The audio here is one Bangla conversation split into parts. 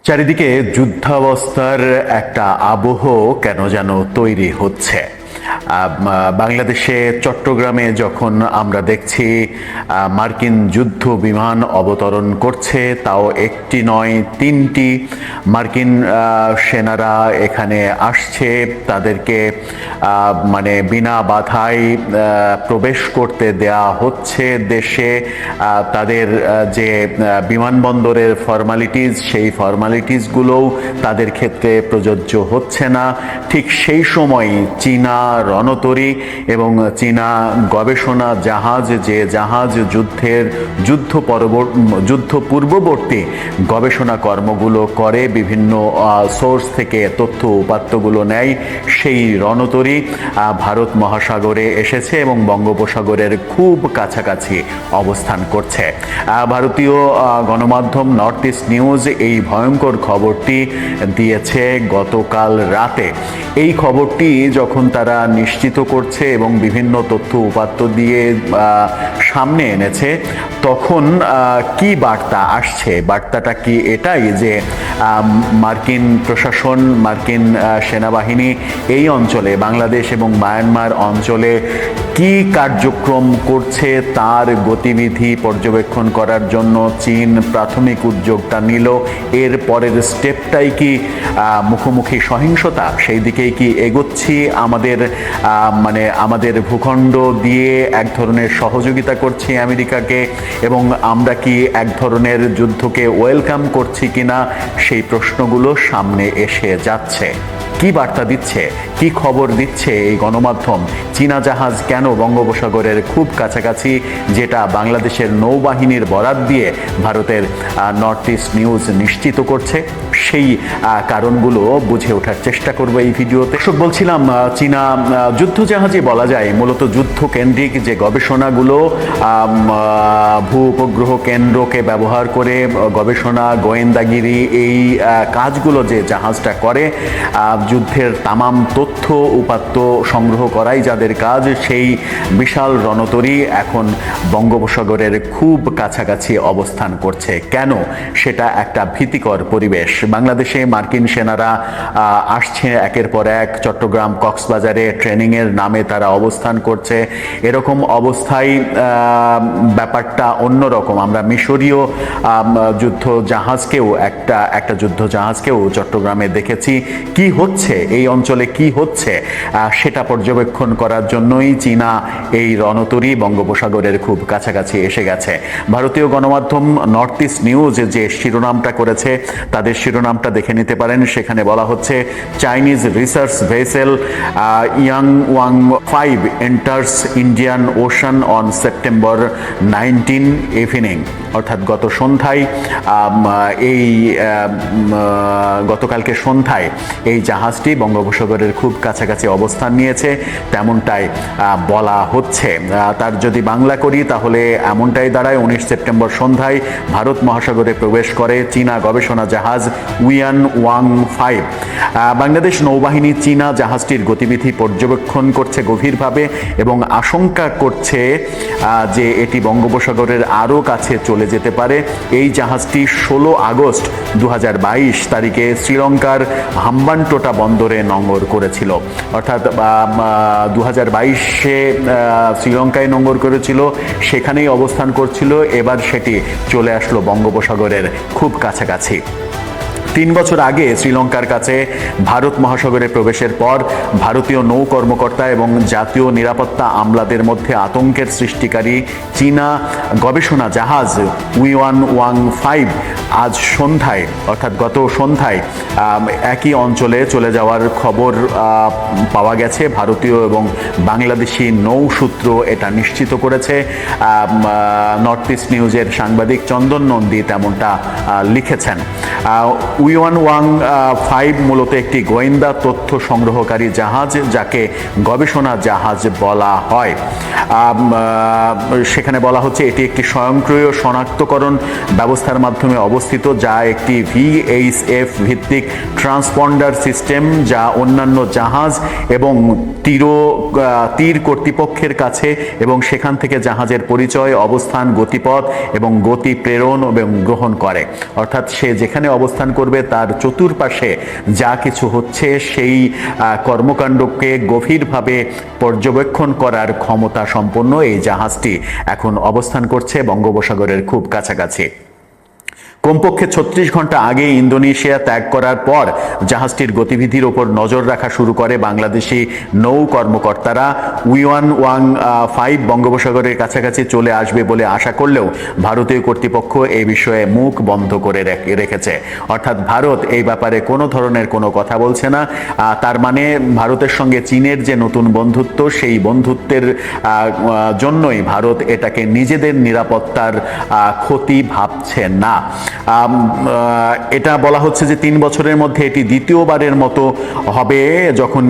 চারিদিকে যুদ্ধাবস্থার একটা আবহ কেন যেন তৈরি হচ্ছে। বাংলাদেশে চট্টগ্রামে যখন আমরা দেখছি মার্কিন যুদ্ধ বিমান অবতরণ করছে, তাও একটি নয় তিনটি মার্কিন সেনারা এখানে আসছে, তাদেরকে মানে বিনা বাধায় প্রবেশ করতে দেয়া হচ্ছে দেশে। তাদের যে বিমানবন্দরের ফর্মালিটিস, সেই ফর্মালিটিসগুলোও তাদের ক্ষেত্রে প্রযোজ্য হচ্ছে না। ঠিক সেই সময় চীনা রণতরী এবং চীনা গবেষণা জাহাজ, যে জাহাজ যুদ্ধ পূর্ববর্তী গবেষণা কর্মগুলো করে, বিভিন্ন সোর্স থেকে তথ্য উপাত্তগুলো নেয়, সেই রণতরী ভারত মহাসাগরে এসেছে এবং বঙ্গোপসাগরের খুব কাছাকাছি অবস্থান করছে। ভারতীয় গণমাধ্যম নর্থ ইস্ট নিউজ এই ভয়ঙ্কর খবরটি দিয়েছে গতকাল রাতে। এই খবরটি যখন তারা নিশ্চিত করছে এবং বিভিন্ন তথ্য উপাত্ত দিয়ে সামনে এনেছে, তখন কি বার্তা আসছে? বার্তাটা কি এটাই যে মার্কিন প্রশাসন, মার্কিন সেনাবাহিনী এই অঞ্চলে, বাংলাদেশ এবং মায়ানমার অঞ্চলে কি কার্যক্রম করছে তার গতিবিধি পর্যবেক্ষণ করার জন্য চীন প্রাথমিক উদ্যোগটা নিল। এর পরের স্টেপটাই কি মুখোমুখি সহিংসতা? সেই দিকেই কি এগোচ্ছি? আমাদের ভূখণ্ড দিয়ে এক ধরনের সহযোগিতা করছি আমেরিকাকে, এবং আমরা কি এক ধরনের যুদ্ধকে ওয়েলকাম করছি কিনা, সেই প্রশ্নগুলো সামনে এসে যাচ্ছে। কি বার্তা দিচ্ছে, কি খবর দিচ্ছে এই গণমাধ্যম? চীনা জাহাজ কেন বঙ্গোপসাগরের খুব কাছাকাছি, যেটা বাংলাদেশের নৌবাহিনীর বরাত দিয়ে ভারতের নর্থ ইস্ট নিউজ নিশ্চিত করছে? সেই কারণগুলো বুঝে ওঠার চেষ্টা করবো এই ভিডিওতে। বলছিলাম, চীনা যুদ্ধ জাহাজই বলা যায় মূলত যুদ্ধ কেন্দ্রিক যে গবেষণাগুলো, ভূ উপগ্রহ কেন্দ্রকে ব্যবহার করে গবেষণা, গোয়েন্দাগিরি, এই কাজগুলো যে জাহাজটা করে, যুদ্ধের তামাম তথ্য উপাত্ত সংগ্রহ করাই যাদের কাজ, সেই বিশাল রণতরী এখন বঙ্গোপসাগরের খুব কাছাকাছি অবস্থান করছে। কেন? সেটা একটা ভীতিকর পরিবেশ। বাংলাদেশে মার্কিন সেনারা আসছে একের পর এক, চট্টগ্রাম, কক্সবাজারে ট্রেনিংয়ের নামে তারা অবস্থান করছে। এরকম অবস্থায় ব্যাপারটা অন্যরকম। আমরা মিশরীয় যুদ্ধ জাহাজকেও একটা যুদ্ধ জাহাজকেও চট্টগ্রামে দেখেছি। কি হচ্ছে এই অঞ্চলে, কি হচ্ছে সেটা পর্যবেক্ষণ করার জন্যই চীনা এই রণতরী বঙ্গোপসাগরের খুব কাছাকাছি এসে গেছে। ভারতীয় গণমাধ্যম নর্থ ইস্ট নিউজ যে শিরোনামটা করেছে, তাদের শিরোনামটা দেখে নিতে পারেন। সেখানে বলা হচ্ছে, Chinese research vessel Yuan Wang 5 enters Indian Ocean on September 19 evening. অর্থাৎ গতকালকে সন্ধ্যায় এই জাহাজটি বঙ্গোপসাগরের খুব কাছাকাছি অবস্থান নিয়েছে, তেমনটাই বলা হচ্ছে। তার যদি বাংলা করি তাহলে এমনটাই দাঁড়ায়, 19 সেপ্টেম্বর সন্ধ্যায় ভারত মহাসাগরে প্রবেশ করে চীনা গবেষণা জাহাজ ইয়াংওয়াং 5। বাংলাদেশ নৌবাহিনী চীনা জাহাজটির গতিবিধি পর্যবেক্ষণ করছে গভীরভাবে এবং আশঙ্কা করছে যে এটি বঙ্গোপসাগরের আরও কাছে চলে যেতে পারে। এই জাহাজটি 16 আগস্ট 2022 তারিখে শ্রীলঙ্কার হাম্বানটোটা বন্দরে নোঙর করেছিল। অর্থাৎ 2022-এ শ্রীলঙ্কায় নোঙর করেছিল, সেখানেই অবস্থান করছিল। এবার সেটি চলে আসলো বঙ্গোপসাগরের খুব কাছাকাছি। 3 বছর আগে শ্রীলঙ্কার কাছে ভারত মহাসাগরে প্রবেশের পর ভারতীয় নৌ কর্মকর্তা এবং জাতীয় নিরাপত্তা আমলাদের মধ্যে আতঙ্কের সৃষ্টিকারী চীনা গবেষণা জাহাজ ইয়াংওয়াং 5 আজ সন্ধ্যায়, অর্থাৎ গত সন্ধ্যায় একই অঞ্চলে চলে যাওয়ার খবর পাওয়া গেছে। ভারতীয় এবং বাংলাদেশি নৌ সূত্র এটা নিশ্চিত করেছে। নর্থ ইস্ট নিউজের সাংবাদিক চন্দন নন্দী তেমনটা লিখেছেন। ইয়াংওয়াং 5 মূলত একটি গোয়েন্দা তথ্য সংগ্রহকারী জাহাজ, যাকে গবেষণা জাহাজ বলা হয়। সেখানে বলা হচ্ছে, এটি একটি স্বয়ংক্রিয় শনাক্তকরণ ব্যবস্থার মাধ্যমে অবস্থিত, যা একটি VHF ভিত্তিক ট্রান্সপন্ডার সিস্টেম, যা অন্যান্য জাহাজ এবং তীর কর্তৃপক্ষের কাছে এবং সেখান থেকে জাহাজের পরিচয়, অবস্থান, গতিপথ এবং গতি প্রেরণ এবং গ্রহণ করে। অর্থাৎ সে যেখানে অবস্থান করবে করবে তার চতুর্পাশে যা কিছু হচ্ছে সেই কর্মকাণ্ডকে গভীরভাবে পর্যবেক্ষণ করার ক্ষমতা সম্পন্ন এই জাহাজটি এখন অবস্থান করছে বঙ্গোপসাগরের খুব কাছাকাছি। কমপক্ষে 36 ঘন্টা আগে ইন্দোনেশিয়া ত্যাগ করার পর জাহাজটির গতিবিধির ওপর নজর রাখা শুরু করে বাংলাদেশি নৌ কর্মকর্তারা। UIAN-5 বঙ্গোপসাগরের কাছাকাছি চলে আসবে বলে আশা করলেও ভারতীয় কর্তৃপক্ষ এই বিষয়ে মুখ বন্ধ করে রেখেছে। অর্থাৎ ভারত এই ব্যাপারে কোনো ধরনের কোনো কথা বলছে না। তার মানে ভারতের সঙ্গে চীনের যে নতুন বন্ধুত্ব, সেই বন্ধুত্বের জন্যই ভারত এটাকে নিজেদের নিরাপত্তার ক্ষতি ভাবছে না। এটা বলা হচ্ছে যে 3 বছরের মধ্যে এটি দ্বিতীয়বারের মতো হবে যখন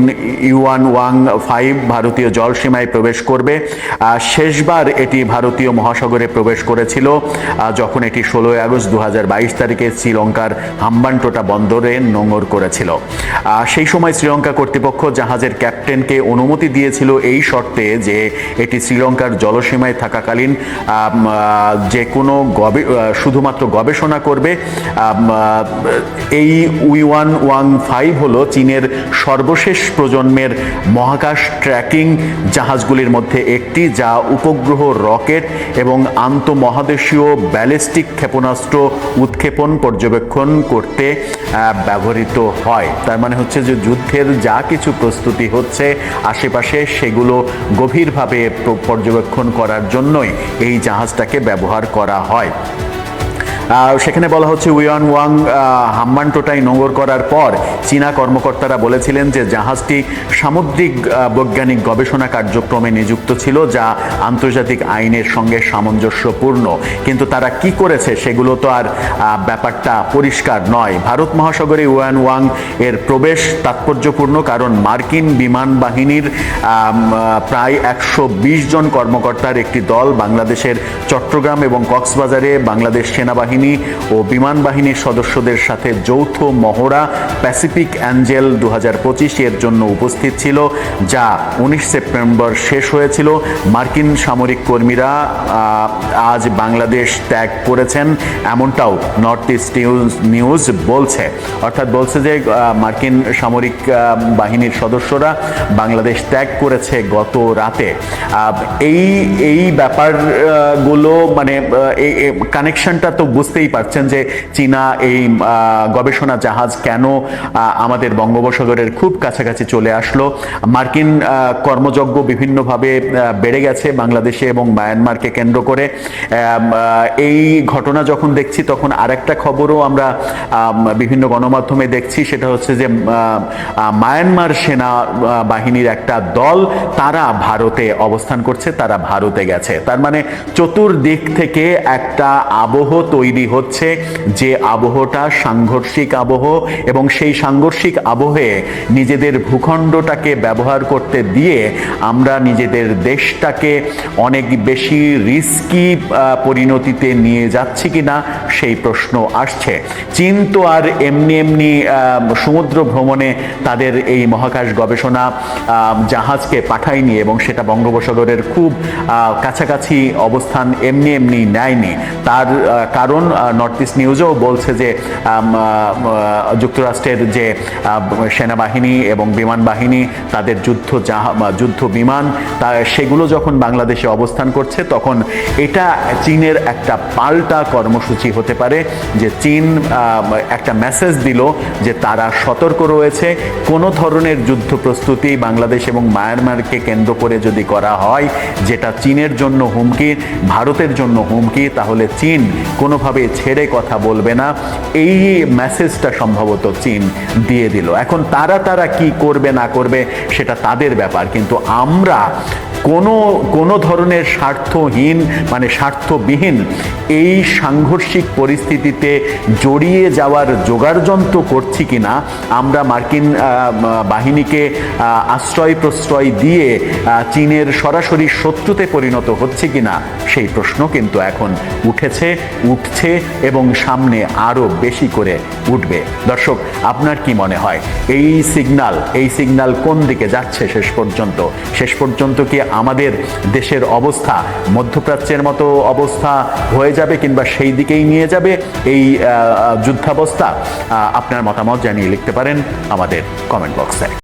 UIAN-5 ভারতীয় জলসীমায় প্রবেশ করবে। শেষবার এটি ভারতীয় মহাসাগরে প্রবেশ করেছিল যখন এটি 16 আগস্ট 2022 তারিখে শ্রীলঙ্কার হাম্বানটোটা বন্দরে নোঙর করেছিল। সেই সময় শ্রীলঙ্কা কর্তৃপক্ষ জাহাজের ক্যাপ্টেনকে অনুমতি দিয়েছিল এই শর্তে যে এটি শ্রীলঙ্কার জলসীমায় থাকাকালীন যে কোনো শুধুমাত্র গবেষণা করবে। এই UIAN-5 হলো চীনের সর্বশেষ প্রজন্মের মহাকাশ ট্র্যাকিং জাহাজগুলির মধ্যে একটি, যা উপগ্রহ, রকেট এবং আন্তঃমহাদেশীয় ব্যালিস্টিক ক্ষেপণাস্ত্র উৎক্ষেপণ পর্যবেক্ষণ করতে ব্যবহৃত হয়। তার মানে হচ্ছে যে যুদ্ধের যা কিছু প্রস্তুতি হচ্ছে আশেপাশে সেগুলো গভীরভাবে পর্যবেক্ষণ করার জন্যই এই জাহাজটাকে ব্যবহার করা হয়। সেখানে বলা হচ্ছে UIAN-1 হাম্বানটোটায় নোঙর করার পর চীনা কর্মকর্তারা বলেছিলেন যে জাহাজটি সামুদ্রিক বৈজ্ঞানিক গবেষণা কার্যক্রমে নিযুক্ত ছিল, যা আন্তর্জাতিক আইনের সঙ্গে সামঞ্জস্যপূর্ণ। কিন্তু তারা কি করেছে সেগুলো তো আর ব্যাপারটা পরিষ্কার নয়। ভারত মহাসাগরে UIAN-1 এর প্রবেশ তাৎপর্যপূর্ণ, কারণ মার্কিন বিমান বাহিনীর প্রায় 120 জন কর্মকর্তার একটি দল বাংলাদেশের চট্টগ্রাম এবং কক্সবাজারে বাংলাদেশ সেনাবাহিনী ও বিমান বাহিনীর সদস্যদের সাথে যৌথ মহড়া প্যাসিফিক অ্যাঞ্জেল 2025 এর জন্য উপস্থিত ছিল, যা 19 সেপ্টেম্বর শেষ হয়েছিল। মার্কিন সামরিক কর্মীরা আজ বাংলাদেশ ত্যাগ করেছেন, এমনটাও নর্থ ইস্ট নিউজ বলছে। অর্থাৎ বলছে যে মার্কিন সামরিক বাহিনীর সদস্যরা বাংলাদেশ ত্যাগ করেছে গত রাতে। এই ব্যাপারগুলো মানে এই কানেকশনটা তো বুঝতেই পারছেন যে চীনা এই গবেষণা জাহাজ কেন আমাদের বঙ্গোপসাগরের খুব কাছাকাছি চলে আসলো। মার্কিন কর্মযজ্ঞ বিভিন্নভাবে বেড়ে গেছে বাংলাদেশে এবং মায়ানমারকে কেন্দ্র করে। এই ঘটনা যখন দেখছি তখন আরেকটা খবরও আমরা বিভিন্ন গণমাধ্যমে দেখছি, সেটা হচ্ছে যে মায়ানমার সেনা বাহিনীর একটা দল তারা ভারতে অবস্থান করছে, তারা ভারতে গেছে। তার মানে চতুর্দিক থেকে একটা আবহ তৈরি হচ্ছে, যে আবহটা সাংঘর্ষিক আবহ, এবং সেই সাংঘর্ষিক আবহে নিজেদের ভূখণ্ডটাকে ব্যবহার করতে দিয়ে আমরা নিজেদের দেশটাকে অনেক বেশি রিস্কি পরিণতিতে নিয়ে যাচ্ছি কিনা সেই প্রশ্ন আসছে। চীন তো আর এমনি সমুদ্র ভ্রমণে তাদের এই মহাকাশ গবেষণা জাহাজকে পাঠায়নি এবং সেটা বঙ্গোপসাগরের খুব কাছাকাছি অবস্থান এমনি নেয়নি। তার কারণ নর্থ ইস্ট নিউজও বলছে যে যুক্তরাষ্ট্রের যে সেনাবাহিনী এবং বিমান বাহিনী তাদের যুদ্ধ বিমান সেগুলো যখন বাংলাদেশে অবস্থান করছে, তখন এটা চীনের একটা পাল্টা কর্মসূচি হতে পারে, যে চীন একটা মেসেজ দিল যে তারা সতর্ক রয়েছে। কোনো ধরনের যুদ্ধ প্রস্তুতি বাংলাদেশ এবং মায়ানমারকে কেন্দ্র করে যদি করা হয়, যেটা চীনের জন্য হুমকি, ভারতের জন্য হুমকি, তাহলে চীন কোনোভাবে ছেড়ে কথা বলবে না। এই মেসেজটা সম্ভবত চীন দিয়ে দিল। এখন তারা কি করবে না করবে সেটা তাদের ব্যাপার, কিন্তু আমরা কোনো ধরনের স্বার্থহীন মানে স্বার্থবিহীন এই সাংঘর্ষিক পরিস্থিতিতে জড়িয়ে যাওয়ার যোগাড়যন্ত্র করছি কিনা, আমরা মার্কিন বাহিনীকে আশ্রয় প্রশ্রয় দিয়ে চীনের সরাসরি শত্রুতে পরিণত হচ্ছে কিনা সেই প্রশ্ন কিন্তু এখন উঠছে এবং সামনে আরো বেশি করে উঠবে। দর্শক, আপনার কি মনে হয় এই সিগন্যাল কোন দিকে যাচ্ছে শেষ পর্যন্ত কি আমাদের দেশের অবস্থা মধ্যপ্রাচ্যের মতো অবস্থা হয়ে যাবে কিংবা সেই দিকেই নিয়ে যাবে এই যুদ্ধাবস্থা? আপনার মতামত জানিয়ে লিখতে পারেন আমাদের কমেন্ট বক্সে।